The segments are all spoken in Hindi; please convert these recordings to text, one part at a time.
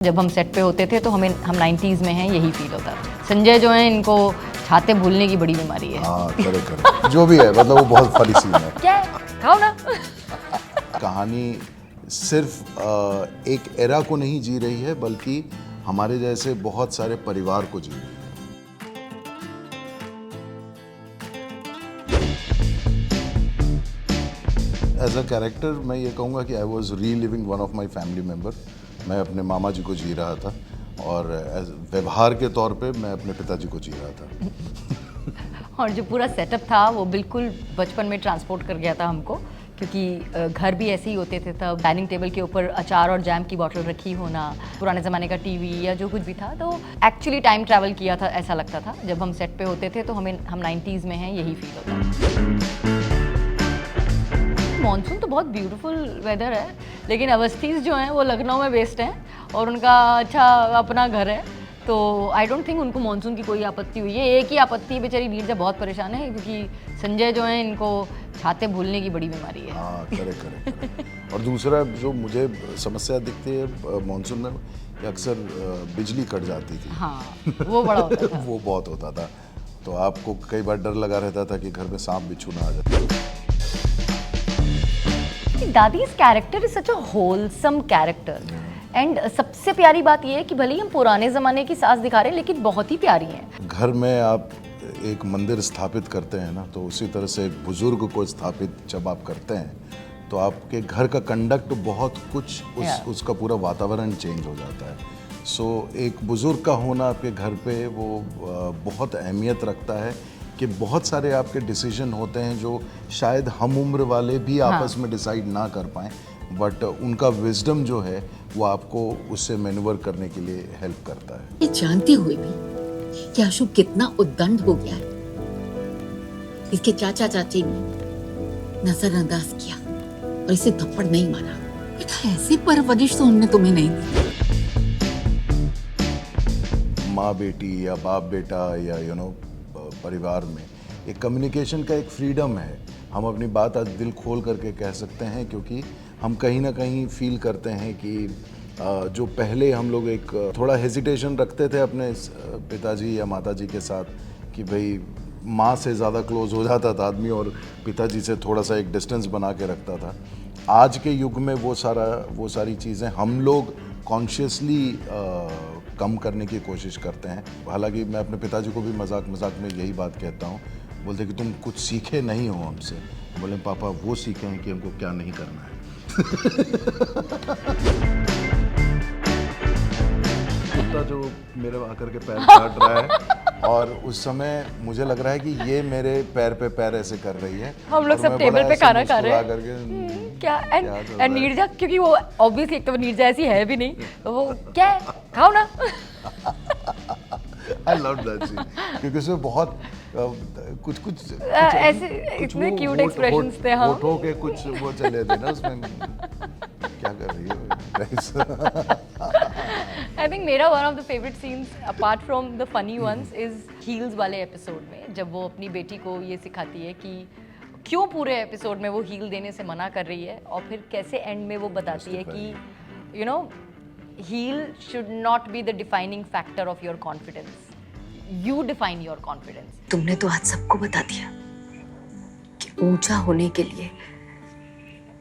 जब हम सेट पे होते थे तो हम 90s में हैं, यही फील होता था। संजय जो है, इनको छाते भूलने की बड़ी बीमारी है। हाँ, करेक्ट जो भी है, मतलब वो बहुत फनी सीन है। क्या है? खाओ ना। कहानी सिर्फ एक एरा को नहीं जी रही है, बल्कि हमारे जैसे बहुत सारे परिवार को जी रही है। एज अ कैरेक्टर मैं ये कहूँगा कि I was reliving one of my family member. मैं अपने मामा जी को जी रहा था और व्यवहार के तौर पे मैं अपने पिताजी को जी रहा था। और जो पूरा सेटअप था वो बिल्कुल बचपन में ट्रांसपोर्ट कर गया था हमको, क्योंकि घर भी ऐसे ही होते थे। तब डाइनिंग टेबल के ऊपर अचार और जैम की बोतल रखी होना, पुराने ज़माने का टीवी या जो कुछ भी था, तो एक्चुअली टाइम ट्रैवल किया था ऐसा लगता था। जब हम सेट पे होते थे तो हम 90s में हैं, यही फील होता था। मॉनसून तो बहुत ब्यूटीफुल वेदर है, लेकिन अवस्थीज जो हैं वो लखनऊ में बेस्ड हैं और उनका अच्छा अपना घर है, तो आई डोंट थिंक उनको मॉनसून की कोई आपत्ति हुई है। एक ही आपत्ति है, बेचारी नीरजा बहुत परेशान है क्योंकि संजय जो है, इनको छाते भूलने की बड़ी बीमारी है। हाँ, करेक्ट। और दूसरा जो मुझे समस्या दिखती है मॉनसून में, अक्सर बिजली कट जाती थी। हाँ, वो बड़ा होता था। वो बहुत होता था, तो आपको कई बार डर लगा रहता था कि घर में सांप बिच्छू ना आ जाए। दादी's character is such a wholesome character and सबसे प्यारी बात ये है कि भले ही हम पुराने ज़माने की सास दिखा रहे हैं, लेकिन बहुत ही प्यारी हैं। घर में आप एक मंदिर स्थापित करते हैं ना, तो उसी तरह से एक बुजुर्ग को स्थापित जब आप करते हैं तो आपके घर का कंडक्ट बहुत कुछ उसका पूरा वातावरण चेंज हो जाता है। सो एक बुजुर्ग का होना आपके घर पे वो बहुत अहमियत रखता है कि बहुत सारे आपके डिसीजन होते हैं जो शायद हम उम्र वाले भी आपस में डिसाइड ना कर पाएं, बट उनका विजडम जो है वो आपको उससे मैन्यूवर करने के लिए हेल्प करता है। ये जानते हुए भी कि आशु कितना उद्दंड हो गया है, इसके चाचा चाची ने नजरअंदाज किया और इसे थप्पड़ नहीं मारा। बेटा, ऐसी परवरिश तो हमने तुम्हें नहीं दी। माँ बेटी या बाप बेटा या परिवार में एक कम्युनिकेशन का एक फ्रीडम है। हम अपनी बात आज दिल खोल करके कह सकते हैं, क्योंकि हम कहीं ना कहीं फील करते हैं कि जो पहले हम लोग एक थोड़ा हेजिटेशन रखते थे अपने पिताजी या माताजी के साथ कि भाई माँ से ज़्यादा क्लोज हो जाता था आदमी और पिताजी से थोड़ा सा एक डिस्टेंस बना के रखता था। आज के युग में वो सारी चीज़ें हम लोग कॉन्शियसली कम करने की कोशिश करते हैं। हालांकि मैं अपने पिताजी को भी मजाक में यही बात कहता हूँ। बोलते कि तुम कुछ सीखे नहीं हो हमसे। बोले पापा वो सीखे हैं कि हमको क्या नहीं करना है। कुत्ता जो मेरे आकर के पैर काट रहा है और उस समय मुझे लग रहा है कि ये मेरे पैर पे पैर ऐसे कर रही है। हम लोग सब टेबल पे खाना खा रहे हैं। क्या एंड नीरजा, क्योंकि वो ऑब्वियसली एक तो नीरजा ऐसी है भी नहीं, तो वो क्या है, खाओ ना। I love that scene, क्योंकि उसमें बहुत कुछ ऐसे इतने क्यूट एक्सप्रेशंस थे। हाँ, होठों के कुछ वो चले थे ना उसमें। क्या कर रही हो? I think मेरा one of the favorite scenes apart from the funny ones is heels वाले एपिसोड में, जब वो अपनी बेटी को ये सिखाती है कि क्यों पूरे एपिसोड में वो हील देने से मना कर रही है, और फिर कैसे एंड में वो बताती है कि you know heel should not be the defining factor of your confidence, you define your confidence. तुमने तो आज सबको बता दिया कि ऊंचा होने के लिए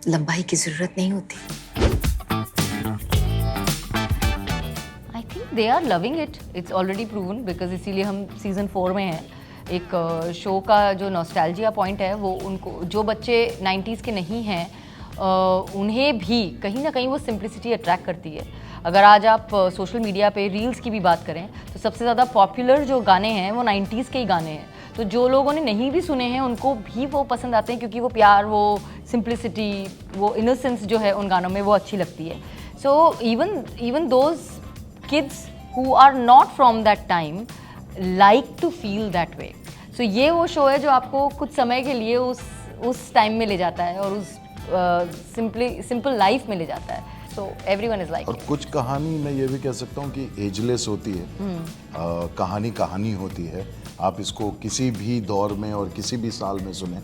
लंबाई की जरूरत नहीं होती। I think they are loving it, it's already proven, because इसीलिए हम सीजन 4 में हैं। एक शो का जो नॉस्टैल्जिया पॉइंट है वो उनको, जो बच्चे 90s के नहीं हैं उन्हें भी कहीं ना कहीं वो सिंप्लिसिटी अट्रैक्ट करती है। अगर आज आप सोशल मीडिया पे रील्स की भी बात करें तो सबसे ज़्यादा पॉपुलर जो गाने हैं वो 90s के ही गाने हैं, तो जो लोगों ने नहीं भी सुने हैं उनको भी वो पसंद आते हैं, क्योंकि वो प्यार, वो सिंप्लिसिटी, वो इनोसेंस जो है उन गानों में वो अच्छी लगती है। So even those kids who are not from that time like to feel that way. So ये वो शो है जो आपको कुछ समय के लिए उस टाइम में ले जाता है और उस सिंपल लाइफ में ले जाता है। So everyone is like. और कुछ कहानी मैं ये भी कह सकता हूँ कि एजलेस होती है। कहानी होती है, आप इसको किसी भी दौर में और किसी भी साल में सुने,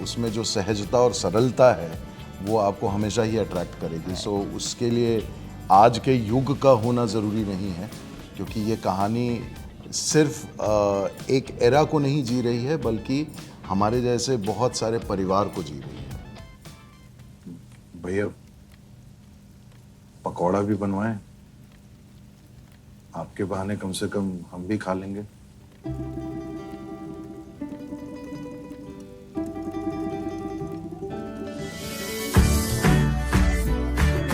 उसमें जो सहजता और सरलता है वो आपको हमेशा ही अट्रैक्ट करेगी। सो उसके लिए आज के युग का होना ज़रूरी नहीं है, क्योंकि ये कहानी सिर्फ एक एरा को नहीं जी रही है, बल्कि हमारे जैसे बहुत सारे परिवार को जी रही है। भैया पकौड़ा भी बनवाएं, आपके बहाने कम से कम हम भी खा लेंगे।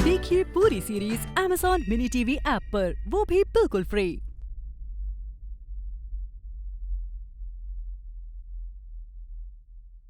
देखिए पूरी series Amazon mini TV app पर, वो भी बिल्कुल फ्री।